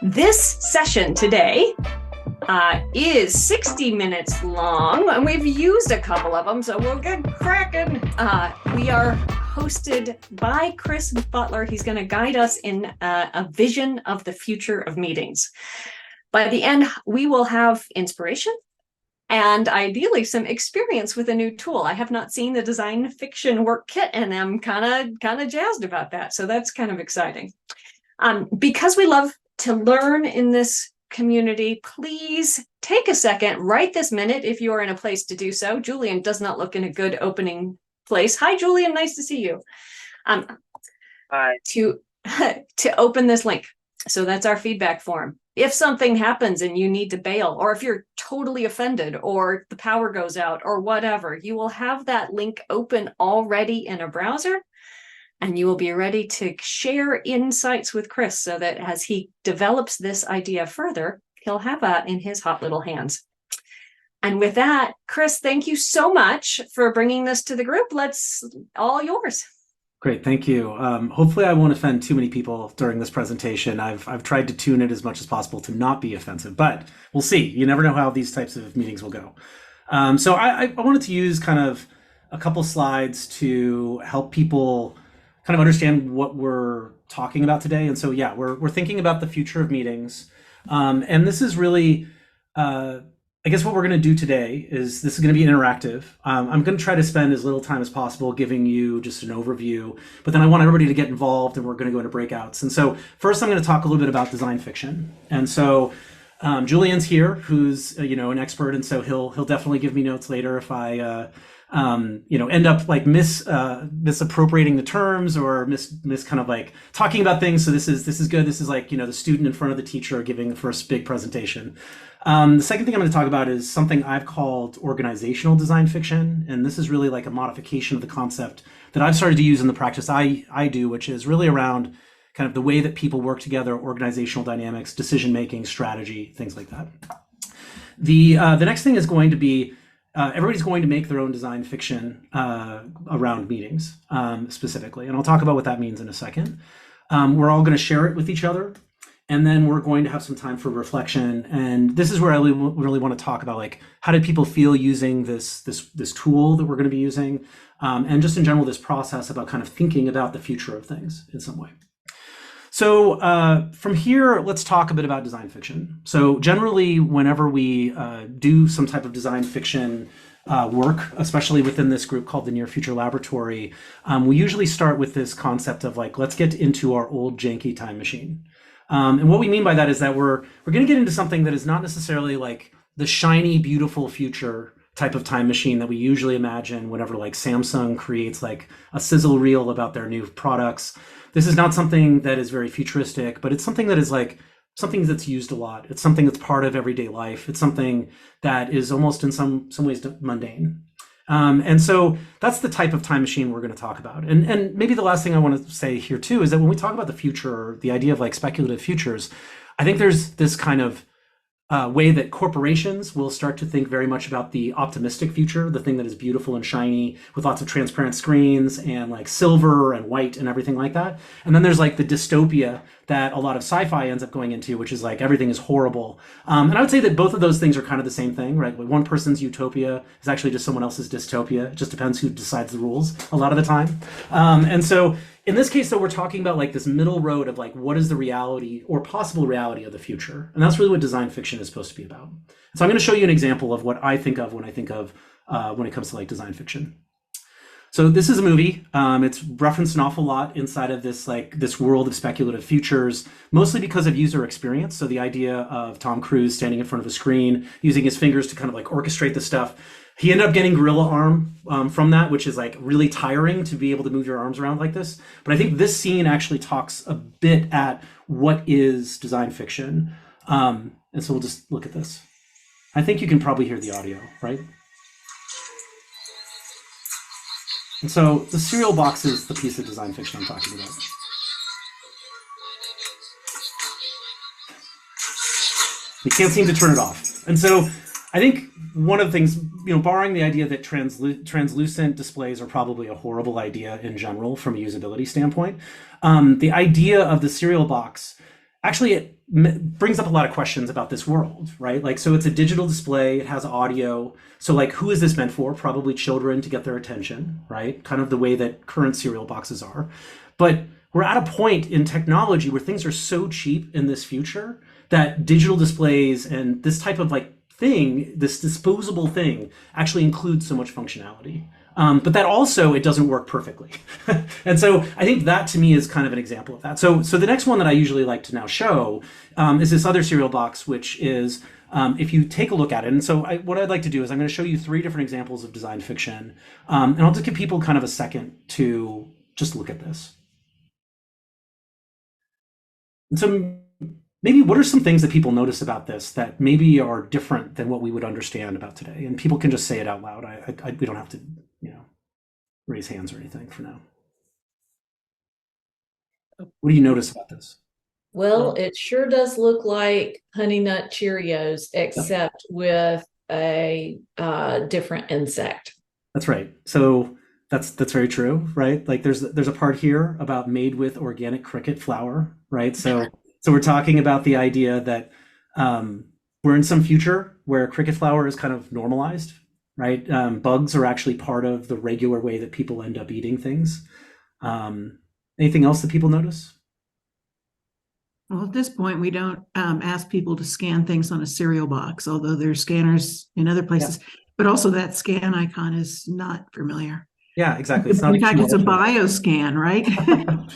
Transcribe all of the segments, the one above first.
This session today is 60 minutes long, and we've used a couple of them, so we'll get cracking. We are hosted by Chris Butler. He's going to guide us in a vision of the future of meetings. By the end, we will have inspiration and ideally some experience with a new tool. I have not seen the design fiction work kit, and I'm kind of jazzed about that. So that's kind of exciting. Because we love to learn in this community, please take a second right this minute if you are in a place to do so. Julian does not look in a good opening place. Hi, Julian. Nice to see you. Hi. To open this link. So that's our feedback form. If something happens and you need to bail, or if you're totally offended, or the power goes out, or whatever, you will have that link open already in a browser. And you will be ready to share insights with Chris so that as he develops this idea further, he'll have that in his hot little hands. And with that, Chris, thank you so much for bringing this to the group. All yours. Great, thank you. Hopefully I won't offend too many people during this presentation. I've tried to tune it as much as possible to not be offensive, but we'll see. You never know how these types of meetings will go. So I wanted to use kind of a couple slides to help people kind of understand what we're talking about today. And so, yeah, we're thinking about the future of meetings. And this is really, I guess what we're going to do today is this is going to be interactive. I'm going to try to spend as little time as possible giving you just an overview, but then I want everybody to get involved and we're going to go into breakouts. And so first I'm going to talk a little bit about design fiction. And so Julian's here, who's, an expert. And so he'll definitely give me notes later if I, end up like misappropriating the terms or mis kind of like talking about things. So this is good. This is like, the student in front of the teacher giving the first big presentation. The second thing I'm going to talk about is something I've called organizational design fiction. And this is really like a modification of the concept that I've started to use in the practice I do, which is really around kind of the way that people work together, organizational dynamics, decision-making, strategy, things like that. The next thing is going to be everybody's going to make their own design fiction around meetings specifically. And I'll talk about what that means in a second. We're all going to share it with each other. And then we're going to have some time for reflection. And this is where I really want to talk about, like, how did people feel using this tool that we're going to be using? And just in general, this process about kind of thinking about the future of things in some way. So from here, let's talk a bit about design fiction. So generally, whenever we do some type of design fiction work, especially within this group called the Near Future Laboratory, we usually start with this concept of like, let's get into our old janky time machine. And what we mean by that is that we're going to get into something that is not necessarily like the shiny, beautiful future type of time machine that we usually imagine whenever like Samsung creates like a sizzle reel about their new products. This is not something that is very futuristic, but it's something that is like something that's used a lot. It's something that's part of everyday life. It's something that is almost in some ways mundane. And so that's the type of time machine we're going to talk about. And maybe the last thing I want to say here too is that when we talk about the future, the idea of like speculative futures, I think there's this kind of way that corporations will start to think very much about the optimistic future, the thing that is beautiful and shiny with lots of transparent screens and like silver and white and everything like that. And then there's like the dystopia that a lot of sci-fi ends up going into, which is like everything is horrible. And I would say that both of those things are kind of the same thing, right? Like one person's utopia is actually just someone else's dystopia. It just depends who decides the rules a lot of the time. And so in this case, though, we're talking about like this middle road of like, what is the reality or possible reality of the future? And that's really what design fiction is supposed to be about. So I'm going to show you an example of what I think of when I think of when it comes to like design fiction. So this is a movie. It's referenced an awful lot inside of this world of speculative futures, mostly because of user experience. So the idea of Tom Cruise standing in front of a screen, using his fingers to kind of like orchestrate the stuff. He ended up getting gorilla arm from that, which is like really tiring to be able to move your arms around like this. But I think this scene actually talks a bit at what is design fiction. And so we'll just look at this. I think you can probably hear the audio, right? And so the cereal box is the piece of design fiction I'm talking about. You can't seem to turn it off. And so I think one of the things, barring the idea that translucent displays are probably a horrible idea in general from a usability standpoint, the idea of the cereal box actually it brings up a lot of questions about this world, right? Like, so it's a digital display, it has audio. So like, who is this meant for? Probably children to get their attention, right? Kind of the way that current cereal boxes are. But we're at a point in technology where things are so cheap in this future that digital displays and this type of like thing, this disposable thing, actually includes so much functionality. But that also, it doesn't work perfectly. And so I think that to me is kind of an example of that. So the next one that I usually like to now show is this other cereal box, which is, if you take a look at it. And so what I'd like to do is I'm going to show you 3 different examples of design fiction. And I'll just give people kind of a second to just look at this. And so maybe what are some things that people notice about this that maybe are different than what we would understand about today? And people can just say it out loud. We don't have to, raise hands or anything for now. What do you notice about this? Well, it sure does look like Honey Nut Cheerios, except with a different insect. That's right. So that's very true, right? Like there's a part here about made with organic cricket flour, right? So we're talking about the idea that we're in some future where cricket flour is kind of normalized, right? Bugs are actually part of the regular way that people end up eating things. Anything else that people notice? Well, at this point, we don't ask people to scan things on a cereal box, although there's scanners in other places. Yeah. But also that scan icon is not familiar. Yeah, exactly. It's not. In fact, it's a bioscan, right?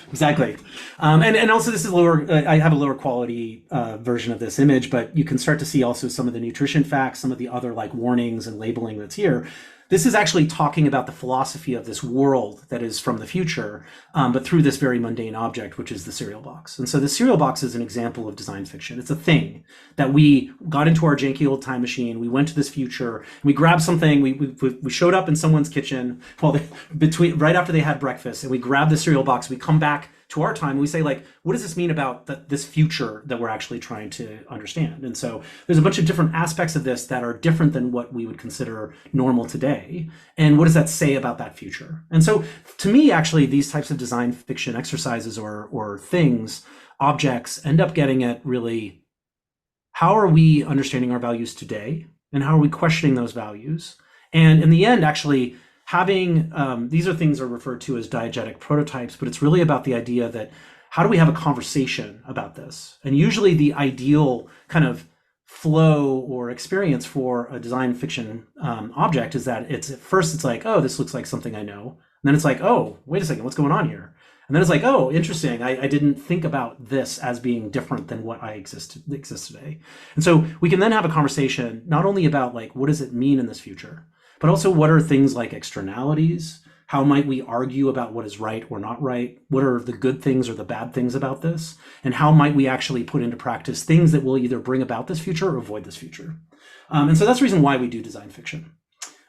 Exactly. And also this is lower, I have a lower quality version of this image, but you can start to see also some of the nutrition facts, some of the other like warnings and labeling that's here. This is actually talking about the philosophy of this world that is from the future, but through this very mundane object, which is the cereal box. And so the cereal box is an example of design fiction. It's a thing that we got into our janky old time machine. We went to this future, and we grabbed something. We showed up in someone's kitchen right after they had breakfast, and we grabbed the cereal box. We come back to our time, and we say, like, what does this mean about this future that we're actually trying to understand? And so there's a bunch of different aspects of this that are different than what we would consider normal today. And what does that say about that future? And so to me, actually, these types of design fiction exercises or things, objects, end up getting at really, how are we understanding our values today? And how are we questioning those values? And in the end, actually, having these are things are referred to as diegetic prototypes, but it's really about the idea that how do we have a conversation about this? And usually the ideal kind of flow or experience for a design fiction object is that it's at first it's like, oh, this looks like something I know. And then it's like, oh, wait a second, what's going on here? And then it's like, oh, interesting. I didn't think about this as being different than what I exist today. And so we can then have a conversation not only about like, what does it mean in this future, but also what are things like externalities? How might we argue about what is right or not right? What are the good things or the bad things about this? And how might we actually put into practice things that will either bring about this future or avoid this future? And so that's the reason why we do design fiction.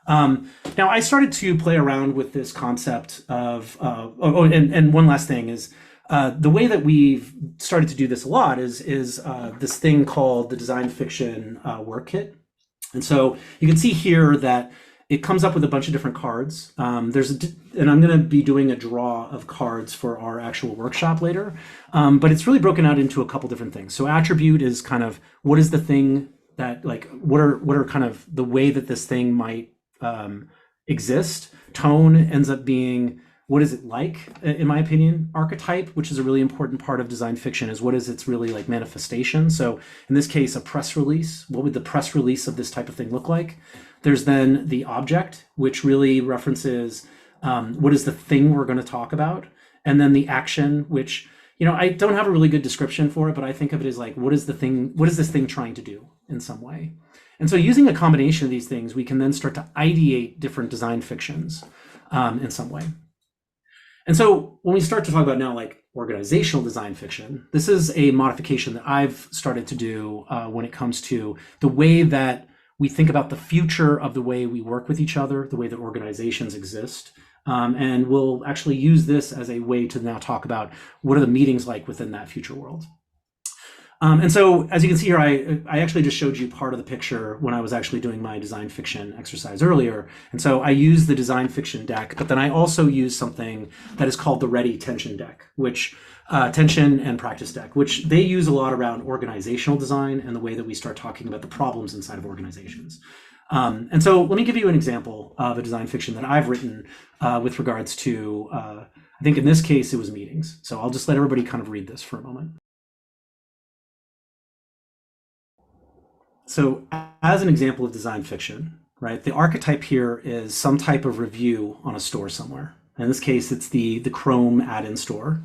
Now, I started to play around with this concept of, and one last thing is, the way that we've started to do this a lot is this thing called the design fiction work kit. And so you can see here that it comes up with a bunch of different cards. And I'm going to be doing a draw of cards for our actual workshop later. But it's really broken out into a couple different things. So attribute is kind of what is the thing that like what are kind of the way that this thing might exist. Tone ends up being what is it like, in my opinion. Archetype, which is a really important part of design fiction, is what is its really like manifestation. So in this case, a press release. What would the press release of this type of thing look like? There's then the object, which really references what is the thing we're going to talk about. And then the action, which, I don't have a really good description for it, but I think of it as like, what is this thing trying to do in some way? And so using a combination of these things, we can then start to ideate different design fictions in some way. And so when we start to talk about now like organizational design fiction, this is a modification that I've started to do when it comes to the way that we think about the future of the way we work with each other, the way that organizations exist. And we'll actually use this as a way to now talk about what are the meetings like within that future world. And so, as you can see here, I actually just showed you part of the picture when I was actually doing my design fiction exercise earlier. And so I use the design fiction deck, but then I also use something that is called the Ready Tension deck, which tension and practice deck, which they use a lot around organizational design and the way that we start talking about the problems inside of organizations. And so let me give you an example of a design fiction that I've written with regards to, I think in this case, it was meetings. So I'll just let everybody kind of read this for a moment. So as an example of design fiction, right, the archetype here is some type of review on a store somewhere. In this case, it's the Chrome add-in store.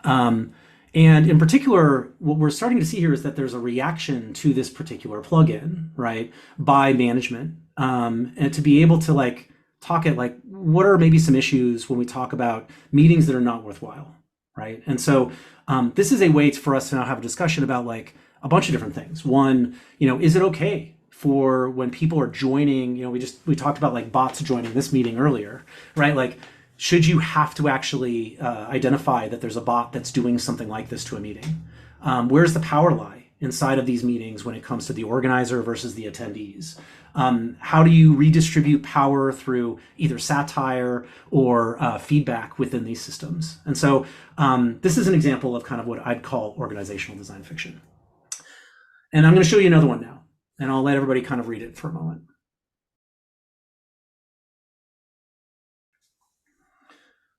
And in particular, what we're starting to see here is that there's a reaction to this particular plugin, right, by management. And to be able to like talk at like, what are maybe some issues when we talk about meetings that are not worthwhile, right? And so this is a way for us to now have a discussion about like, a bunch of different things. One, is it okay for when people are joining, we talked about like bots joining this meeting earlier, right? Like, should you have to actually identify that there's a bot that's doing something like this to a meeting? Where's the power lie inside of these meetings when it comes to the organizer versus the attendees? How do you redistribute power through either satire or feedback within these systems? And so this is an example of kind of what I'd call organizational design fiction. And I'm going to show you another one now, and I'll let everybody kind of read it for a moment.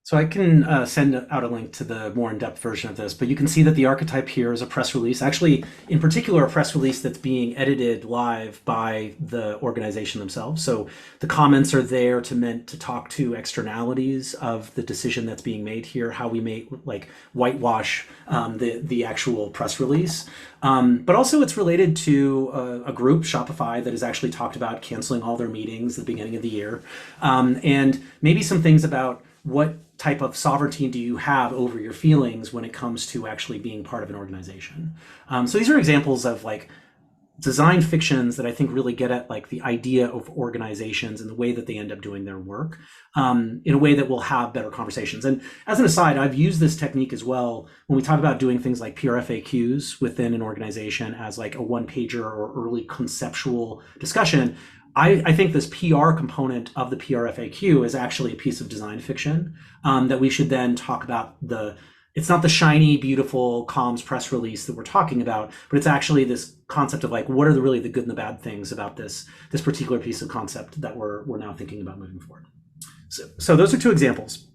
So I can send out a link to the more in-depth version of this, but you can see that the archetype here is a press release, actually, in particular, a press release that's being edited live by the organization themselves. So the comments are there to talk to externalities of the decision that's being made here, how we may like whitewash the actual press release. But also it's related to a group, Shopify, that has actually talked about canceling all their meetings at the beginning of the year. And maybe some things about what type of sovereignty do you have over your feelings when it comes to actually being part of an organization. So these are examples of like design fictions that I think really get at like the idea of organizations and the way that they end up doing their work in a way that will have better conversations. And as an aside, I've used this technique as well when we talk about doing things like PRFAQs within an organization as like a one-pager or early conceptual discussion. I think this PR component of the PRFAQ is actually a piece of design fiction that we should then talk about. It's not the shiny, beautiful comms press release that we're talking about, but it's actually this concept of like, what are really the good and the bad things about this particular piece of concept that we're now thinking about moving forward. So those are two examples.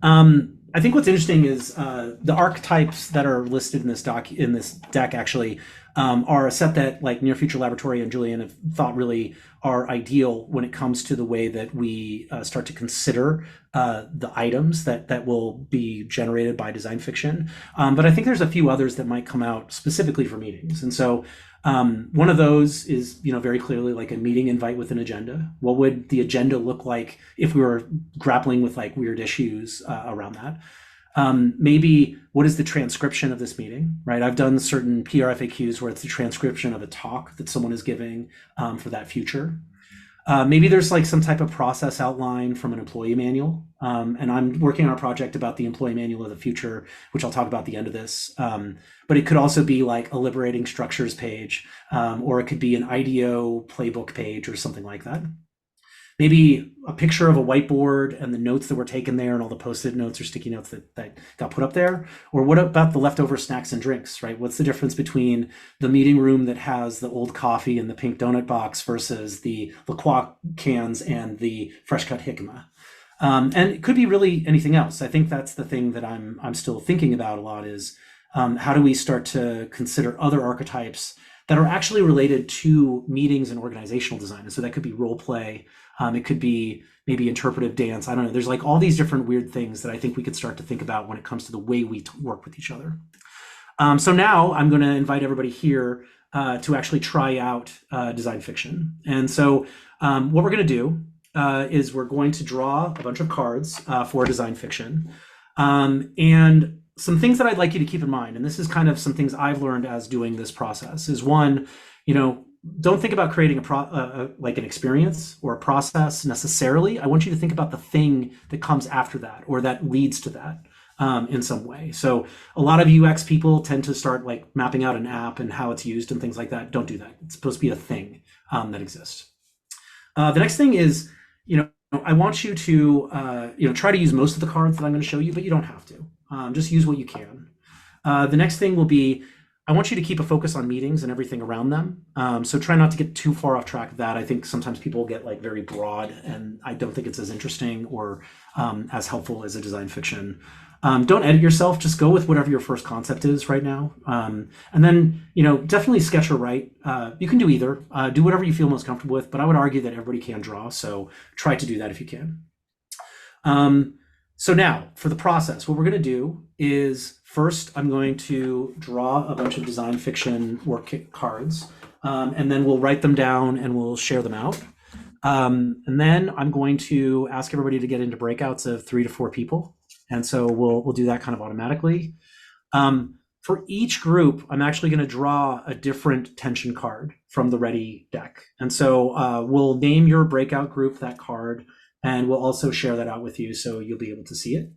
I think what's interesting is the archetypes that are listed in this deck actually are a set that like Near Future Laboratory and Julian have thought really are ideal when it comes to the way that we start to consider the items that will be generated by design fiction. But I think there's a few others that might come out specifically for meetings. And so one of those is, very clearly like a meeting invite with an agenda. What would the agenda look like if we were grappling with like weird issues around that? Maybe what is the transcription of this meeting, right? I've done certain PRFAQs where it's the transcription of a talk that someone is giving for that future. Maybe there's like some type of process outline from an employee manual. And I'm working on a project about the employee manual of the future, which I'll talk about at the end of this. But it could also be like a liberating structures page, or it could be an IDEO playbook page or something like that. Maybe a picture of a whiteboard and the notes that were taken there and all the post-it notes or sticky notes that got put up there. Or what about the leftover snacks and drinks, right? What's the difference between the meeting room that has the old coffee and the pink donut box versus the La Croix cans and the fresh cut jicama? And it could be really anything else. I think that's the thing that I'm still thinking about a lot is how do we start to consider other archetypes that are actually related to meetings and organizational design. And so that could be role play. It could be maybe interpretive dance. I don't know. There's like all these different weird things that I think we could start to think about when it comes to the way we work with each other. So now I'm going to invite everybody here to actually try out design fiction. And so what we're going to do is we're going to draw a bunch of cards for design fiction. And some things that I'd like you to keep in mind, and this is kind of some things I've learned as doing this process, is one, don't think about creating like an experience or a process necessarily. I want you to think about the thing that comes after that or that leads to that. in some way. So a lot of UX people tend to start like mapping out an app and how it's used and things like that. Don't do that. It's supposed to be a thing that exists. The next thing is, I want you to, try to use most of the cards that I'm going to show you, but you don't have to. Just use what you can. The next thing will be, I want you to keep a focus on meetings and everything around them. So try not to get too far off track of that. I think sometimes people get like very broad, and I don't think it's as interesting or as helpful as a design fiction. Don't edit yourself. Just go with whatever your first concept is right now. And then, definitely sketch or write. You can do either. Do whatever you feel most comfortable with, but I would argue that everybody can draw. So try to do that if you can. So now for the process, what we're going to do is first, I'm going to draw a bunch of design fiction work kit cards, and then we'll write them down and we'll share them out. And then I'm going to ask everybody to get into breakouts of 3 to 4 people. And so we'll do that kind of automatically. For each group, I'm actually going to draw a different tension card from the ready deck. And so we'll name your breakout group that card, and we'll also share that out with you so you'll be able to see it.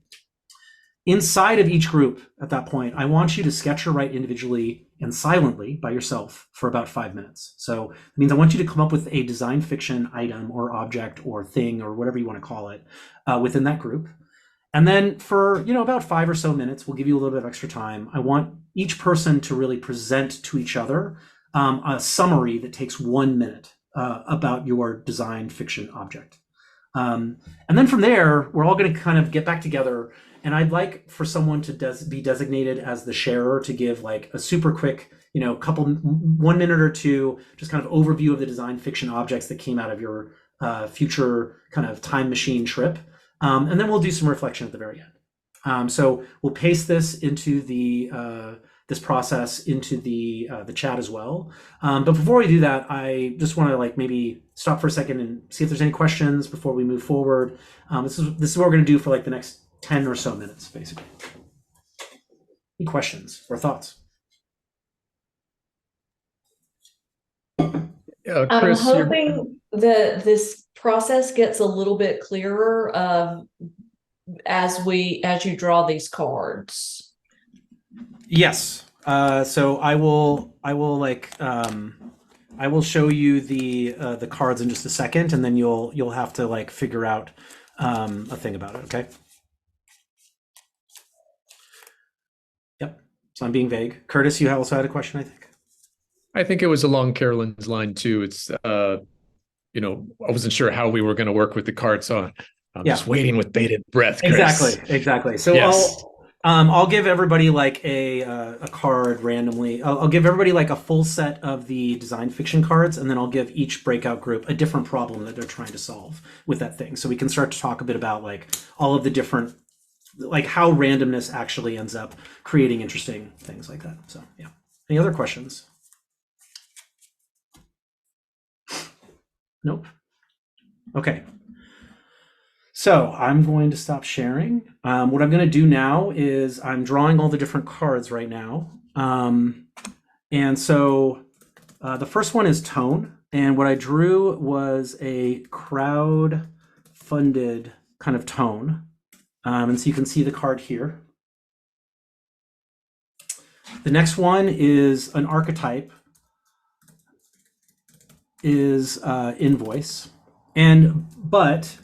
Inside of each group at that point, I want you to sketch or write individually and silently by yourself for about 5 minutes. So it means I want you to come up with a design fiction item or object or thing or whatever you want to call it within that group. And then for, about 5 or so minutes, we'll give you a little bit of extra time. I want each person to really present to each other a summary that takes 1 minute about your design fiction object. And then from there, we're all going to kind of get back together. And I'd like for someone to be designated as the sharer to give like a super quick, 1 minute or two, just kind of overview of the design fiction objects that came out of your future kind of time machine trip. And then we'll do some reflection at the very end. So we'll paste this into this process into the chat as well. But before we do that, I just want to like maybe stop for a second and see if there's any questions before we move forward. This is what we're going to do for like the next 10 or so minutes, basically. Any questions or thoughts? I'm Chris, hoping that this process gets a little bit clearer as you draw these cards. Yes. So I will show you the cards in just a second, and then you'll have to like figure out a thing about it. Okay. Yep. So I'm being vague. Curtis, you also had a question, I think. I think it was along Carolyn's line too. It's I wasn't sure how we were going to work with the card, so I'm just waiting with bated breath, Chris. Exactly. So yes. I'll give everybody like a card randomly. I'll give everybody like a full set of the design fiction cards, and then I'll give each breakout group a different problem that they're trying to solve with that thing. So we can start to talk a bit about like all of the different, like how randomness actually ends up creating interesting things like that. So yeah. Any other questions? Nope. Okay. So I'm going to stop sharing. What I'm going to do now is I'm drawing all the different cards right now. And so the first one is tone. And what I drew was a crowd-funded kind of tone. And so you can see the card here. The next one is an archetype, is invoice. But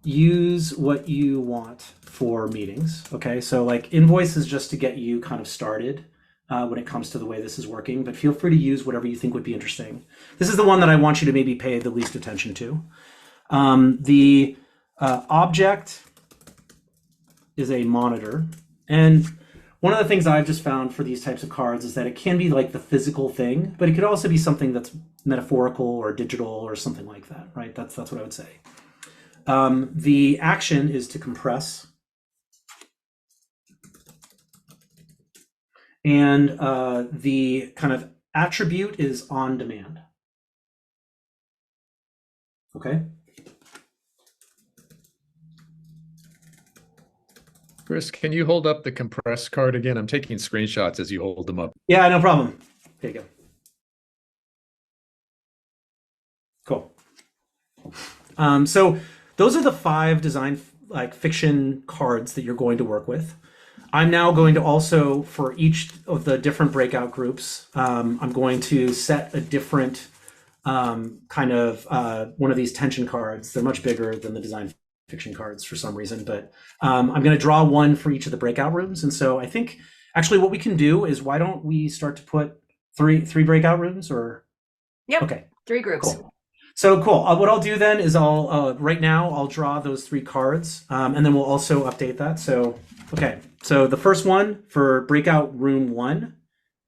use what you want for meetings. Okay, so like invoice is just to get you kind of started when it comes to the way this is working, but feel free to use whatever you think would be interesting. This is the one that I want you to maybe pay the least attention to. The object is a monitor. And one of the things I've just found for these types of cards is that it can be like the physical thing, but it could also be something that's metaphorical or digital or something like that, right? That's what I would say. The action is to compress. And the kind of attribute is on demand. Okay. Chris, can you hold up the compressed card again? I'm taking screenshots as you hold them up. Yeah, no problem. There you go. Cool. So those are the 5 design like fiction cards that you're going to work with. I'm now going to also, for each of the different breakout groups, I'm going to set a different kind of one of these tension cards. They're much bigger than the design fiction cards for some reason, but I'm going to draw one for each of the breakout rooms. And so I think actually what we can do is, why don't we start to put three breakout rooms, or? Yep. Okay. 3 groups. Cool. So cool. What I'll do then is right now I'll draw those 3 cards, and then we'll also update that. So, okay. So the first one for breakout room 1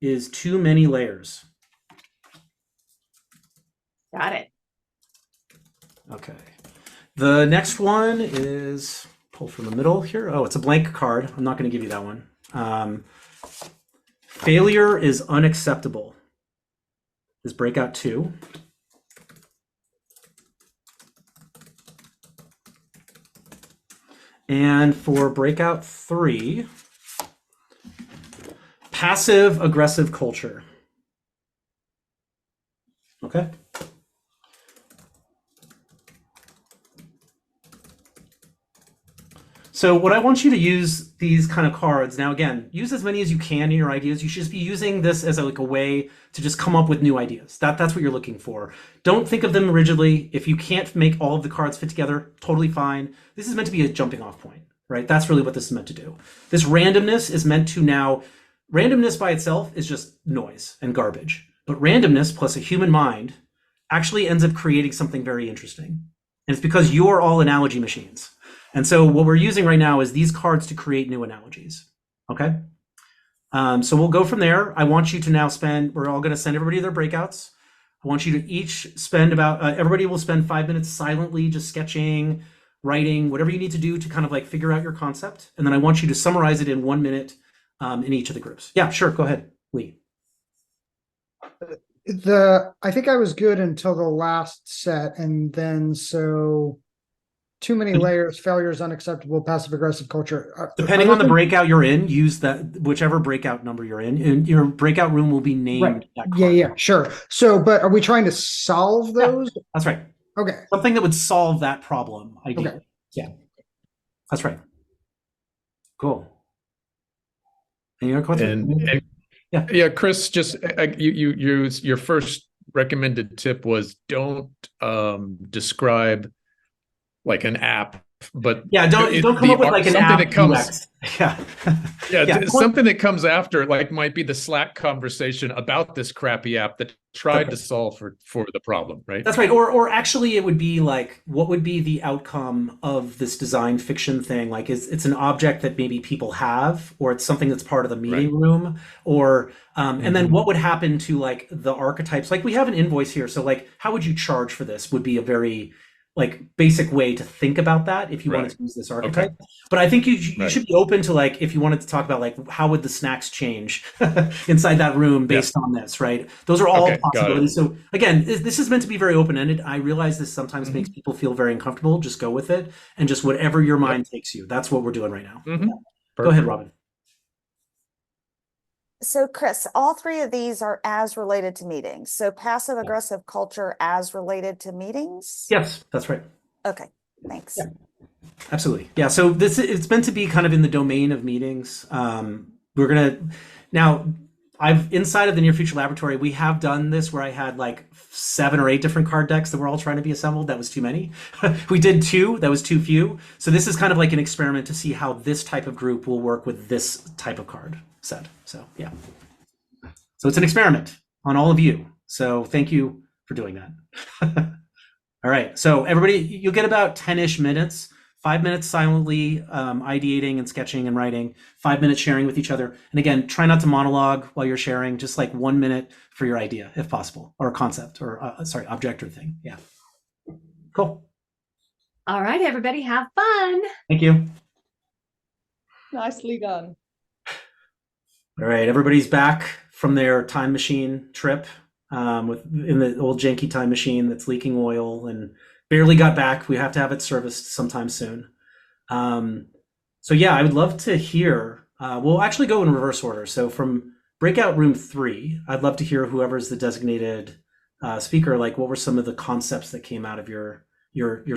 is too many layers. Got it. Okay. The next one is pull from the middle here. Oh, it's a blank card. I'm not going to give you that one. Failure is unacceptable is breakout 2. And for breakout 3, passive aggressive culture. Okay. So what I want you to use these kind of cards, now again, use as many as you can in your ideas. You should just be using this as like a way to just come up with new ideas. That's what you're looking for. Don't think of them rigidly. If you can't make all of the cards fit together, totally fine. This is meant to be a jumping off point, right? That's really what this is meant to do. This randomness is meant to now, randomness by itself is just noise and garbage. But randomness plus a human mind actually ends up creating something very interesting. And it's because you're all analogy machines. And so what we're using right now is these cards to create new analogies, okay? So we'll go from there. I want you to now we're all gonna send everybody their breakouts. I want you to each spend everybody will spend 5 minutes silently just sketching, writing, whatever you need to do to kind of like figure out your concept. And then I want you to summarize it in 1 minute in each of the groups. Yeah, sure, go ahead, Lee. I think I was good until the last set, and then so too many layers, failure is unacceptable, passive aggressive culture. Depending on the breakout you're in, use that whichever breakout number you're in. And your breakout room will be named Right. that card. Yeah, sure. So, but are we trying to solve those? Yeah, that's right. Okay. Something that would solve that problem, ideally. Okay. Yeah, that's right. Cool. Any other questions? Yeah, Chris, just your first recommended tip was don't describe like an app, but yeah, don't come up with like an app that comes. Yeah, something that comes after, like, might be the Slack conversation about this crappy app that tried to solve for the problem, right? That's right. Or actually, it would be like, what would be the outcome of this design fiction thing? Like, it's an object that maybe people have, or it's something that's part of the meeting room, or and then what would happen to like the archetypes? Like, we have an invoice here, so like, how would you charge for this? Would be a very like basic way to think about that if you wanted to use this archetype. But I think you should be open to, like, if you wanted to talk about like, how would the snacks change inside that room based on this, right? Those are all possibilities. So again, this is meant to be very open-ended. I realize this sometimes makes people feel very uncomfortable. Just go with it, and just whatever your mind takes you. That's what we're doing right now. Go ahead, Robin. So Chris, all 3 of these are as related to meetings. So passive aggressive culture as related to meetings? Yes, that's right. Okay, thanks. Yeah, absolutely. Yeah, so it's meant to be kind of in the domain of meetings. Inside of the Near Future Laboratory, we have done this where I had like 7 or 8 different card decks that were all trying to be assembled. That was too many. We did 2, that was too few. So this is kind of like an experiment to see how this type of group will work with this type of card set. So yeah. So it's an experiment on all of you. So thank you for doing that. All right. So everybody, you'll get about 10-ish minutes, 5 minutes silently ideating and sketching and writing, 5 minutes sharing with each other. And again, try not to monologue while you're sharing, just like 1 minute for your idea, if possible, or a concept, or object or thing. Yeah. Cool. All right, everybody, have fun. Thank you. Nicely done. All right, everybody's back from their time machine trip in the old janky time machine that's leaking oil and barely got back. We have to have it serviced sometime soon. So yeah, I would love to hear, we'll actually go in reverse order. So from breakout room 3, I'd love to hear whoever's the designated speaker, like what were some of the concepts that came out of your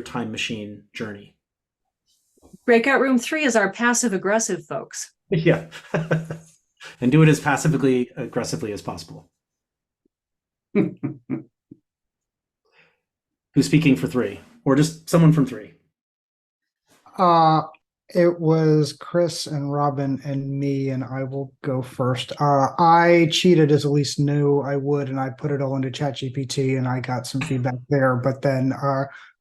time machine journey? Breakout room 3 is our passive aggressive folks. Yeah. And do it as passively aggressively as possible. Who's speaking for 3? Or just someone from 3? It was Chris and Robin and me, and I will go first. I cheated, as Elise knew I would, and I put it all into ChatGPT, and I got some feedback there. But then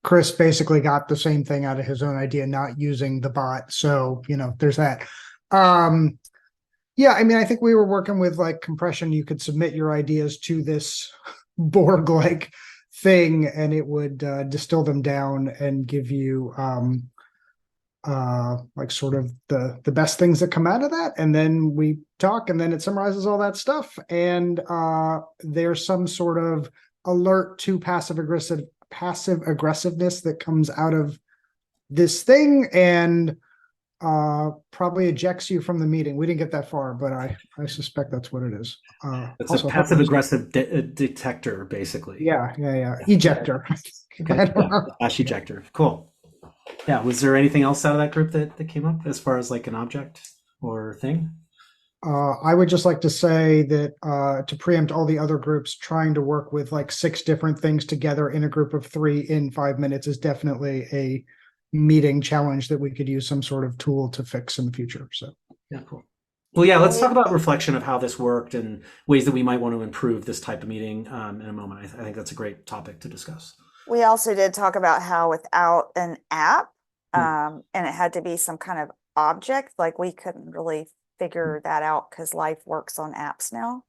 Chris basically got the same thing out of his own idea, not using the bot. So, there's that. Yeah, I mean, I think we were working with like compression. You could submit your ideas to this Borg-like thing, and it would distill them down and give you like sort of the best things that come out of that. And then we talk, and then it summarizes all that stuff. And there's some sort of alert to passive aggressiveness that comes out of this thing, and probably ejects you from the meeting. We didn't get that far, but I suspect that's what it is. It's also a passive aggressive detector, basically. Yeah. Ejector. I don't know. Flash ejector. Cool. Yeah. Was there anything else out of that group that came up as far as like an object or thing? I would just like to say that to preempt all the other groups, trying to work with like 6 different things together in a group of 3 in 5 minutes is definitely a meeting challenge that we could use some sort of tool to fix in the future. So yeah, cool. Well, yeah, let's talk about reflection of how this worked and ways that we might want to improve this type of meeting in a moment. I think that's a great topic to discuss. We also did talk about how without an app, and it had to be some kind of object, like we couldn't really figure that out because life works on apps now.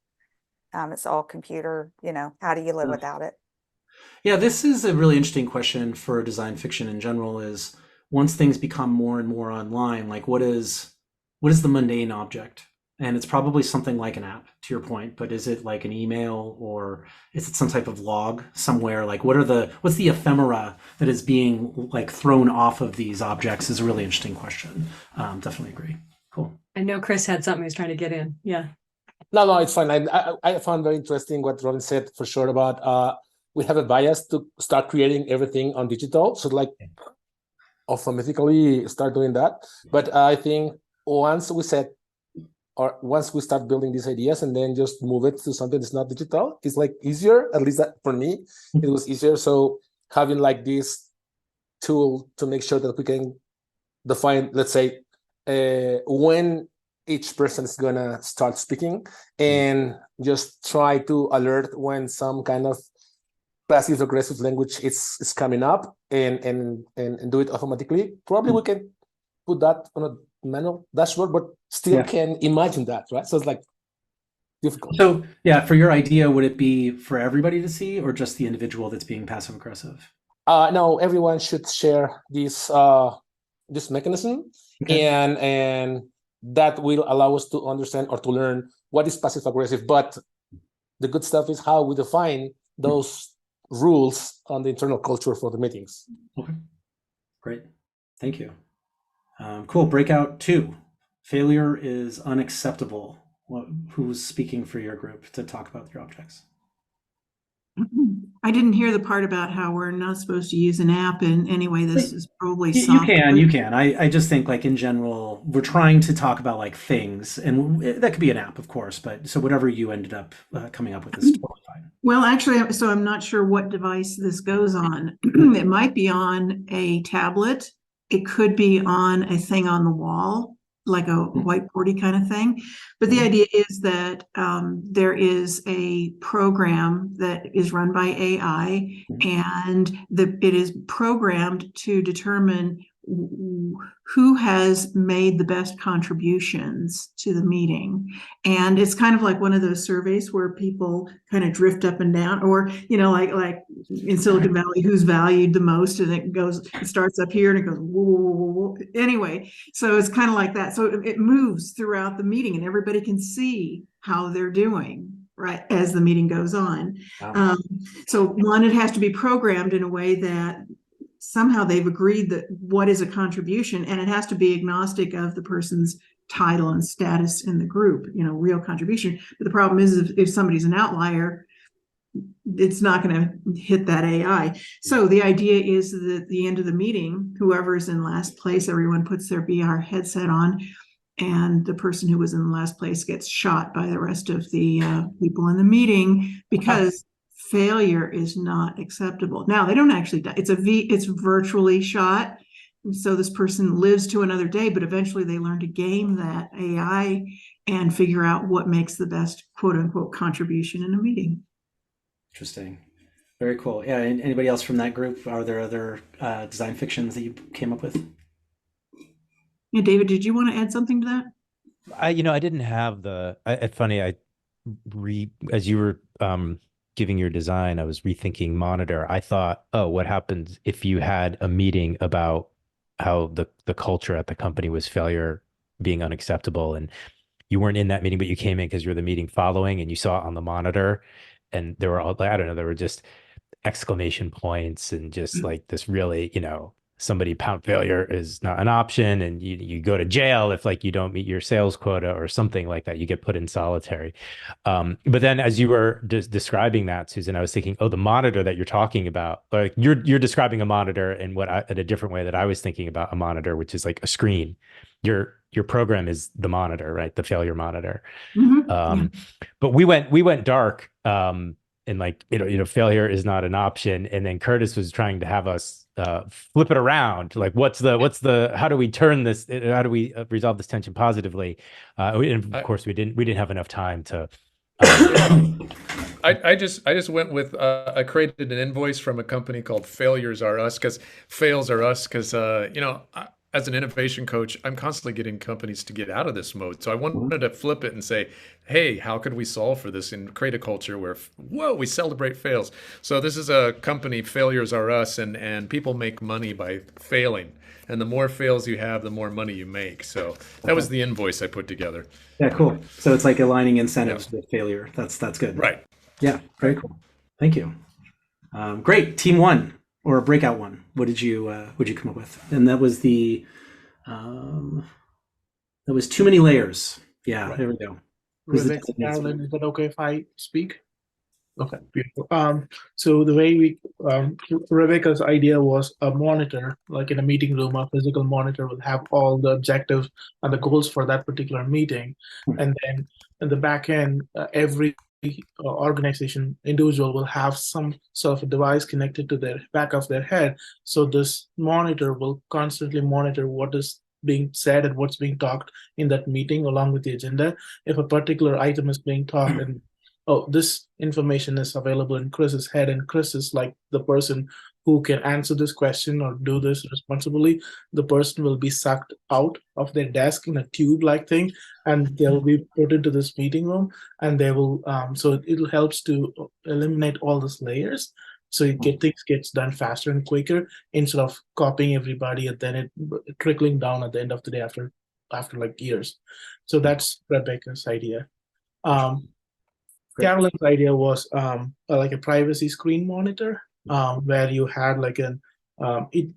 It's all computer, how do you live without it? Yeah, this is a really interesting question for design fiction in general, is once things become more and more online, like what is the mundane object? And it's probably something like an app, to your point, but is it like an email, or is it some type of log somewhere? Like what's the ephemera that is being like thrown off of these objects is a really interesting question. Definitely agree. Cool. I know Chris had something he's trying to get in. Yeah. No, it's fine. I found very interesting what Robin said for sure about we have a bias to start creating everything on digital. So like automatically start doing that. But I think once we start building these ideas and then just move it to something that's not digital, it's like easier, at least that for me, it was easier. So having like this tool to make sure that we can define, let's say, when each person is gonna start speaking, and just try to alert when some kind of passive aggressive language is coming up, and do it automatically. Probably we can put that on a manual dashboard, but still can imagine that, right? So it's like difficult. So yeah, for your idea, would it be for everybody to see, or just the individual that's being passive aggressive? No, everyone should share this mechanism, and that will allow us to understand or to learn what is passive aggressive. But the good stuff is how we define those rules on the internal culture for the meetings. Okay, great, thank you. Cool. Breakout 2. Failure is unacceptable. Who's speaking for your group to talk about your objects? I didn't hear the part about how we're not supposed to use an app, and anyway, this is probably you can. I just think like in general, we're trying to talk about like things, and that could be an app, of course, but so whatever you ended up coming up with is totally fine. Well, actually, so I'm not sure what device this goes on. It might be on a tablet. It could be on a thing on the wall, like a whiteboardy kind of thing. But the idea is that there is a program that is run by AI, and it is programmed to determine who has made the best contributions to the meeting. And it's kind of like one of those surveys where people kind of drift up and down, or, like in Silicon Valley, who's valued the most, and it starts up here and it goes, whoa, whoa, whoa, whoa. Anyway, so it's kind of like that. So it moves throughout the meeting, and everybody can see how they're doing, right, as the meeting goes on. Wow. So one, it has to be programmed in a way that somehow they've agreed that what is a contribution, and it has to be agnostic of the person's title and status in the group, real contribution. But the problem is if somebody's an outlier, it's not going to hit that AI. So the idea is that at the end of the meeting, whoever's in last place, everyone puts their VR headset on, and the person who was in last place gets shot by the rest of the people in the meeting because failure is not acceptable. Now they don't actually die. It's virtually shot. And so this person lives to another day, but eventually they learn to game that AI and figure out what makes the best quote unquote contribution in a meeting. Interesting. Very cool. Yeah. Anybody else from that group? Are there other design fictions that you came up with? Yeah, David, did you want to add something to that? I didn't have funny, as you were giving your design, I was rethinking monitor. I thought, oh, what happens if you had a meeting about how the culture at the company was failure being unacceptable, and you weren't in that meeting, but you came in because you were the meeting following and you saw it on the monitor, and there were all, I don't know, there were just exclamation points and just like this really, somebody pound failure is not an option, and you go to jail if like you don't meet your sales quota or something like that. You get put in solitary. But then as you were describing that, Susan, I was thinking, oh, the monitor that you're talking about, like you're describing a monitor in in a different way that I was thinking about a monitor, which is like a screen. Your program is the monitor, right? The failure monitor. Yeah. But we went dark. And like, failure is not an option. And then Curtis was trying to have us flip it around. Like, how do we turn this? How do we resolve this tension positively? And of course, we didn't have enough time to. I just went with I created an invoice from a company called Failures Are Us, because fails are us, because as an innovation coach, I'm constantly getting companies to get out of this mode. So I wanted to flip it and say, hey, how could we solve for this and create a culture where, we celebrate fails. So this is a company, Failures Are Us, and people make money by failing. And the more fails you have, the more money you make. So that was the invoice I put together. Yeah, cool. So it's like aligning incentives with failure. That's good. Right. Yeah, very cool. Thank you. Great. Team one, or a breakout one. What did you come up with? And that was that was too many layers. Yeah, right. There we go. Rebecca, Carolyn, is that okay if I speak? Okay, beautiful. So the way Rebecca's idea was a monitor, like in a meeting room, a physical monitor will have all the objectives and the goals for that particular meeting. And then in the back end, every organization individual will have some sort of a device connected to their back of their head. So this monitor will constantly monitor what is being said and what's being talked in that meeting along with the agenda. If a particular item is being talked and this information is available in Chris's head, and Chris is like the person who can answer this question or do this responsibly, the person will be sucked out of their desk in a tube-like thing, and they'll be put into this meeting room, and they will, so it helps to eliminate all these layers. So things gets done faster and quicker instead of copying everybody and then it trickling down at the end of the day after like years. So that's Rebecca's idea. Carolyn's idea was like a privacy screen monitor, where you had like it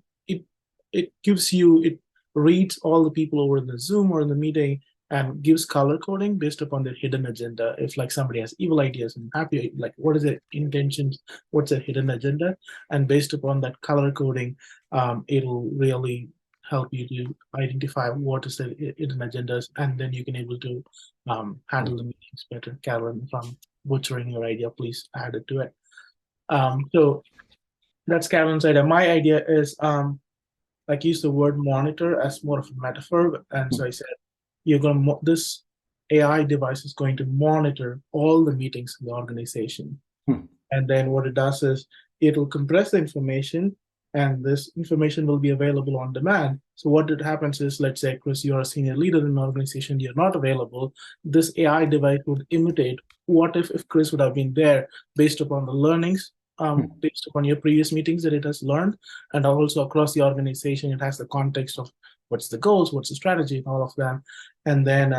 reads all the people over the Zoom or in the meeting and gives color coding based upon their hidden agenda. If like somebody has evil ideas and happy, like what is their intentions, what's their hidden agenda, and based upon that color coding, it'll really help you to identify what is the hidden agendas, and then you can able to handle the meetings better. Carolyn, if I'm butchering your idea, please add it to it. So that's Carolyn's idea. My idea is like use the word monitor as more of a metaphor, and so I said this AI device is going to monitor all the meetings in the organization, and then what it does is it'll compress the information, and this information will be available on demand. So what happens is, let's say, Chris, you're a senior leader in an organization, you're not available. This AI device would imitate what if Chris would have been there based upon the learnings, based upon your previous meetings that it has learned, and also across the organization, it has the context of what's the goals, what's the strategy, and all of them. And then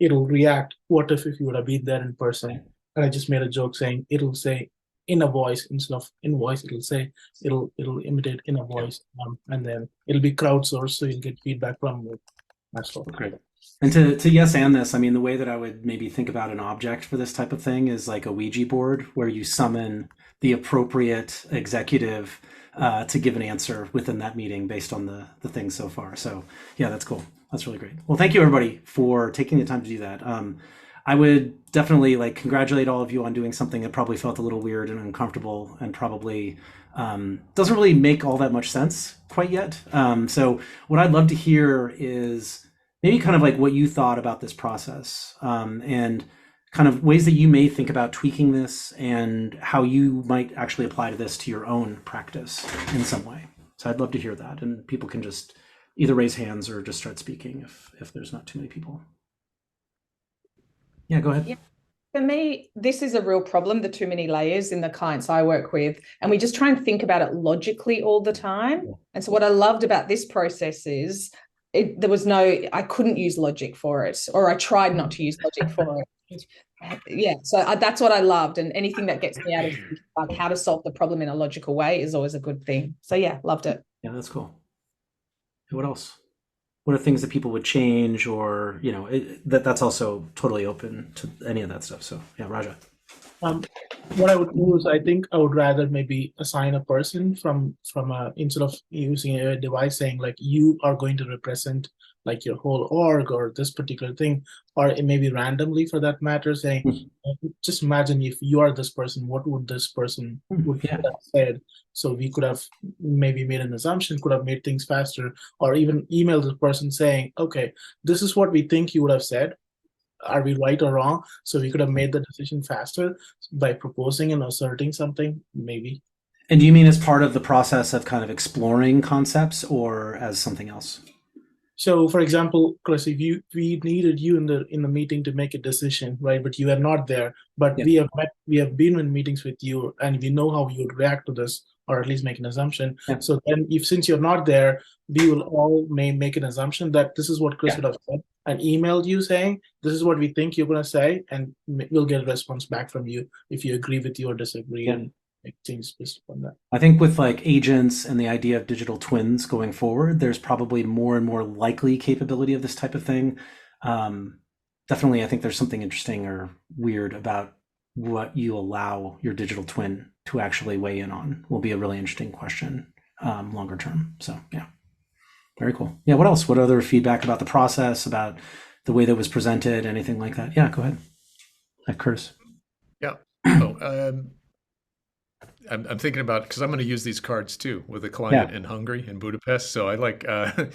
it'll react, what if you would have been there in person? And I just made a joke saying it'll say in a voice instead of in voice, it'll imitate in a voice, and then it'll be crowdsourced, so you'll get feedback from it. That's all. Okay. And to yes and this, I mean, the way that I would maybe think about an object for this type of thing is like a Ouija board, where you summon the appropriate executive to give an answer within that meeting based on the things so far. So yeah, that's cool. That's really great. Well, thank you everybody for taking the time to do that. I would definitely like congratulate all of you on doing something that probably felt a little weird and uncomfortable and probably doesn't really make all that much sense quite yet. So what I'd love to hear is maybe kind of like what you thought about this process, and kind of ways that you may think about tweaking this and how you might actually apply to this to your own practice in some way. So I'd love to hear that, and people can just either raise hands or just start speaking if there's not too many people. Yeah, go ahead. Yeah. For me, this is a real problem, the too many layers in the clients I work with. And we just try and think about it logically all the time. And so what I loved about this process is I couldn't use logic for it, or I tried not to use logic for it. Yeah, so that's what I loved. And anything that gets me out of like how to solve the problem in a logical way is always a good thing. So yeah, loved it. Yeah, that's cool. What else? What are things that people would change, or that's also totally open to any of that stuff. So yeah, Raja. What I would do is I think I would rather maybe assign a person from instead of using a device saying like you are going to represent like your whole org or this particular thing, or it may be randomly for that matter saying just imagine if you are this person, what would this person would have said. So we could have maybe made an assumption, could have made things faster, or even email the person saying, okay, this is what we think you would have said. Are we right or wrong? So we could have made the decision faster by proposing and asserting something, maybe. And do you mean as part of the process of kind of exploring concepts, or as something else? So, for example, Chris, if we needed you in the meeting to make a decision, right? But you are not there. But we have been in meetings with you, and we know how you would react to this, or at least make an assumption. So then, since you're not there, we will all may make an assumption that this is what Chris would have said, and emailed you saying this is what we think you're going to say, and we'll get a response back from you if you agree with you or disagree, and make changes based upon that. I think with like agents and the idea of digital twins going forward, there's probably more and more likely capability of this type of thing. Definitely, I think there's something interesting or weird about what you allow your digital twin to actually weigh in on. Will be a really interesting question longer term. So yeah, very cool. Yeah, what else? What other feedback about the process, about the way that was presented, anything like that? Yeah, go ahead. Curtis. Yeah. I'm thinking about, because I'm going to use these cards too with a client in Hungary, in Budapest. So I like, I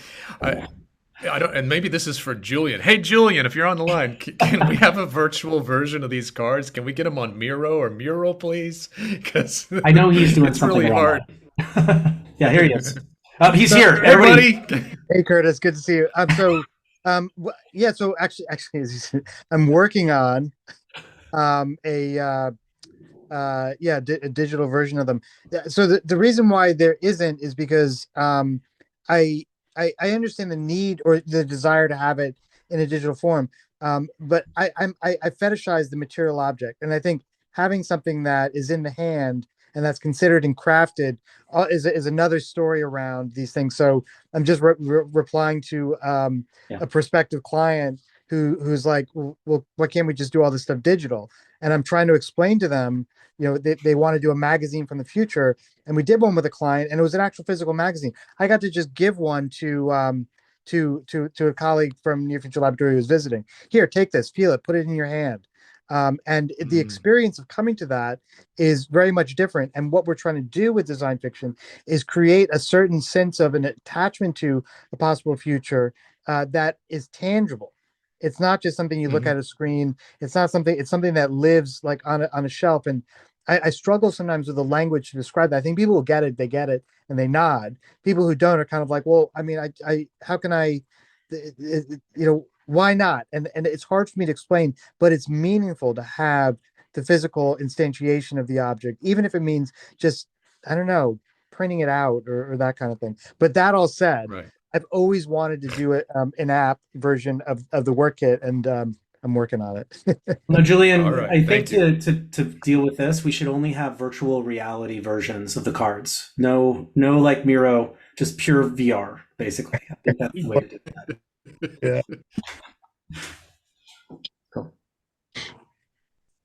don't, and maybe this is for Julian. Hey, Julian, if you're on the line, can we have a virtual version of these cards? Can we get them on Miro or Mural, please? Because I know he's doing it's something really hard. Yeah, here he is. He's here. Hey, Everybody. buddy. Hey, Curtis, good to see you. So actually, I'm working on a digital version of them. So the reason why there isn't is because I understand the need or the desire to have it in a digital form, but I fetishize the material object, and I think having something that is in the hand and that's considered and crafted is another story around these things. So I'm just replying to a prospective client who's like, well, why can't we just do all this stuff digital? And I'm trying to explain to them, they want to do a magazine from the future. And we did one with a client, and it was an actual physical magazine. I got to just give one to a colleague from Near Future Laboratory who was visiting. Here, take this, feel it, put it in your hand. And the experience of coming to that is very much different. And what we're trying to do with design fiction is create a certain sense of an attachment to a possible future that is tangible. It's not just something you look at a screen. It's something that lives like on a shelf. And I struggle sometimes with the language to describe that. I think people who get it, they get it and they nod. People who don't are kind of like, well, I mean, how can I, why not? And it's hard for me to explain, but it's meaningful to have the physical instantiation of the object, even if it means just, I don't know, printing it out or that kind of thing. But that all said, I've always wanted to do an app version of the work kit, and I'm working on it. No, Julian, I think to deal with this, we should only have virtual reality versions of the cards. No like Miro, just pure VR, basically. I think that's the way to do that. Yeah. Cool.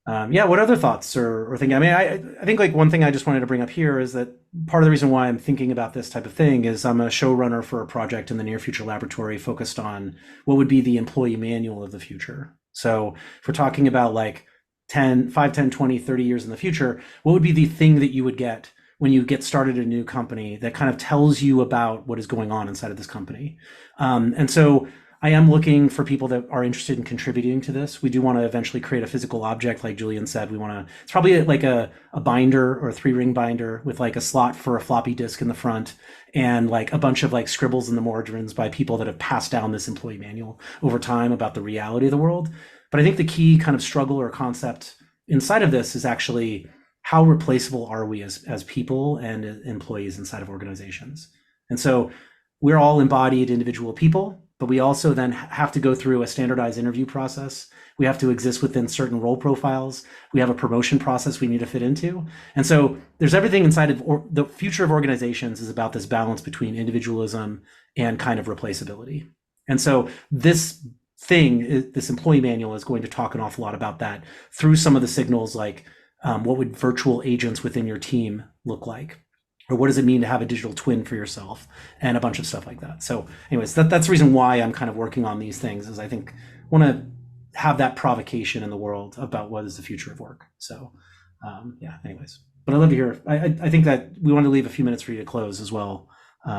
What other thoughts or thinking? I mean, I think like one thing I just wanted to bring up here is that part of the reason why I'm thinking about this type of thing is I'm a showrunner for a project in the Near Future Laboratory focused on what would be the employee manual of the future. So if we're talking about like 5, 10, 20, 30 years in the future, what would be the thing that you would get when you get started at a new company that kind of tells you about what is going on inside of this company? And so I am looking for people that are interested in contributing to this. We do want to eventually create a physical object, like Julian said. It's probably like a binder or a 3-ring binder with like a slot for a floppy disk in the front and like a bunch of like scribbles in the margins by people that have passed down this employee manual over time about the reality of the world. But I think the key kind of struggle or concept inside of this is actually how replaceable are we as people and employees inside of organizations? And so we're all embodied individual people, but we also then have to go through a standardized interview process. We have to exist within certain role profiles. We have a promotion process we need to fit into. And so there's everything inside of the future of organizations is about this balance between individualism and kind of replaceability. And so this employee manual is going to talk an awful lot about that through some of the signals like what would virtual agents within your team look like? Or what does it mean to have a digital twin for yourself and a bunch of stuff like that. So anyways, that's the reason why I'm kind of working on these things is I think want to have that provocation in the world about what is the future of work. So anyways, but I'd love to hear, I think that we want to leave a few minutes for you to close as well.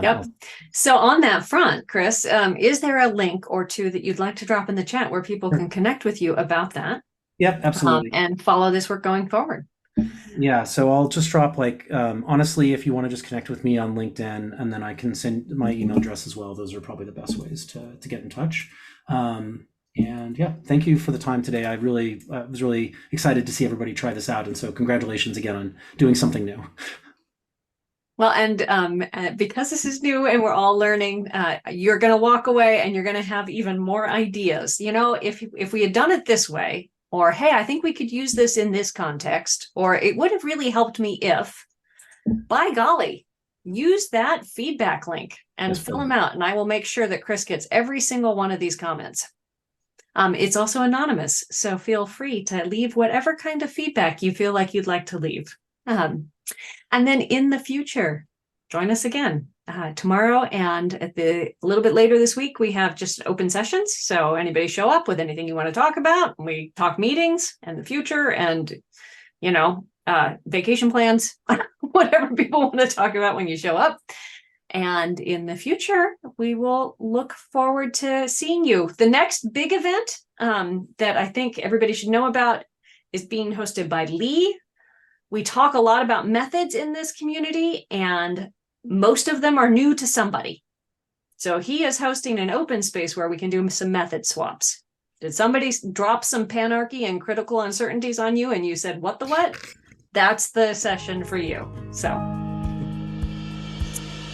Yep. So on that front, Chris, is there a link or two that you'd like to drop in the chat where people can connect with you about that? Yep, absolutely. And follow this work going forward. Yeah, so I'll just drop like, honestly, if you want to just connect with me on LinkedIn and then I can send my email address as well. Those are probably the best ways to get in touch. And yeah, thank you for the time today. I was really excited to see everybody try this out. And so congratulations again on doing something new. Well, and because this is new and we're all learning, you're going to walk away and you're going to have even more ideas. You know, if we had done it this way, or, hey, I think we could use this in this context, or it would have really helped me if, by golly, use that feedback link and fill them out. And I will make sure that Chris gets every single one of these comments. It's also anonymous, so feel free to leave whatever kind of feedback you feel like you'd like to leave. And then in the future, join us again tomorrow, and a little bit later this week, we have just open sessions. So anybody show up with anything you want to talk about. We talk meetings and the future and, vacation plans, whatever people want to talk about when you show up. And in the future, we will look forward to seeing you. The next big event that I think everybody should know about is being hosted by Lee. We talk a lot about methods in this community, and most of them are new to somebody. So he is hosting an open space where we can do some method swaps. Did somebody drop some panarchy and critical uncertainties on you and you said, what the what? That's the session for you. So,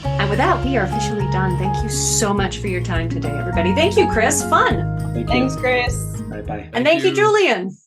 and with that, we are officially done. Thank you so much for your time today, everybody. Thank you, Chris. Fun. Thank you. Thanks, Chris. Bye-bye. And thank you, Julian.